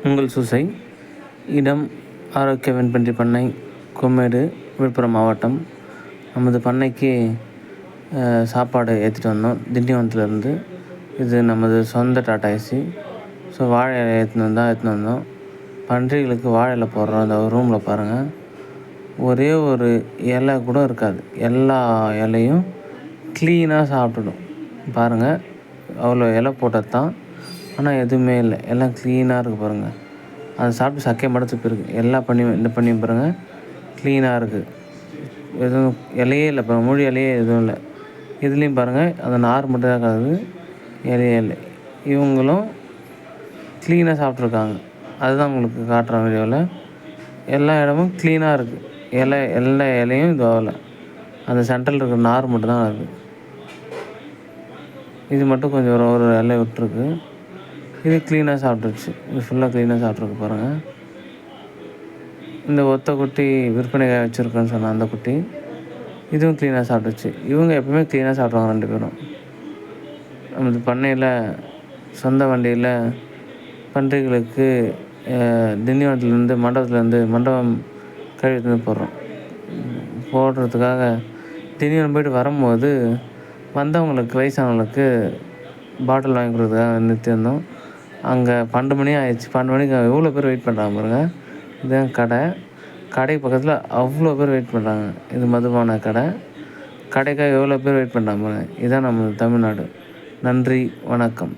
உங்கள் சூசை. இடம் ஆரோக்கிய வெண்பன்றி பண்ணை, கொம்மேடு, விழுப்புரம் மாவட்டம். நமது பண்ணைக்கு சாப்பாடு ஏற்றிட்டு வந்தோம் திண்டிவனத்துலேருந்து. இது நமது சொந்த டாடா ஏசி. ஸோ வாழை இலை எடுத்துன்னு வந்தோம். பன்றிகளுக்கு வாழை இலை போடுறோம். அந்த ரூமில் பாருங்கள், ஒரே ஒரு இலை கூட இருக்காது. எல்லா இலையும் க்ளீனாக சாப்பிட்டுடும். பாருங்கள், அவ்வளோ இலை போட்டது தான், ஆனால் எதுவுமே இல்லை. எல்லாம் க்ளீனாக இருக்குது பாருங்கள். அதை சாப்பிட்டு சக்கையை மட்டும் துப்பிருக்கு. எல்லா பன்னியும் இந்த பன்னியும் பாருங்கள், க்ளீனாக இருக்குது. எதுவும் இலையே இல்லை பாருங்கள், முழு இலையே எதுவும் இல்லை. இதுலேயும் பாருங்கள், அந்த நார் மட்டும் தான் கிடக்குது, இலையே இல்லை. இவங்களும் க்ளீனாக சாப்பிட்ருக்காங்க. அதுதான் உங்களுக்கு காட்டுறேன் வீடியோவில். எல்லா இடமும் க்ளீனாக இருக்குது. எல்லா இலையும் இது ஆகலை. அந்த சென்டரில் இருக்கிற நார் மட்டும் தான் இருக்குது. இது மட்டும் கொஞ்சம் ஒரு இலை விட்டுருக்கு. இது க்ளீனாக சாப்பிட்டுருச்சு. இது ஃபுல்லாக க்ளீனாக சாப்பிட்ருக்கு பாருங்கள். இந்த ஒத்த குட்டி விற்பனைக்காக வச்சுருக்கேன்னு சொன்னேன், அந்த குட்டி இதுவும் க்ளீனாக சாப்பிட்டுச்சு. இவங்க எப்பவுமே க்ளீனாக சாப்பிட்றாங்க 2 பேரும். நமது பண்ணையில் சொந்த வண்டியில் பன்றிகளுக்கு திண்டிவனத்துலேருந்து மண்டபம் கழிவுலேருந்து போடுறதுக்காக திண்டிவனம் போய்ட்டு வரும்போது வந்தவங்களுக்கு, வயசானவங்களுக்கு பாட்டில் வாங்கி கொடுக்குறதுக்காக நிறுத்தியிருந்தோம். அங்கே 12 மணி ஆயிடுச்சு. 12 மணிக்கு எவ்வளோ பேர் வெயிட் பண்ணுறாங்க பாருங்கள். இதுதான் கடை. கடை பக்கத்தில் அவ்வளோ பேர் வெயிட் பண்ணுறாங்க. இது மதுபான கடை. கடைக்காக எவ்வளோ பேர் வெயிட் பண்ணுறாங்க பாருங்கள். இதுதான் நம்ம தமிழ்நாடு. நன்றி, வணக்கம்.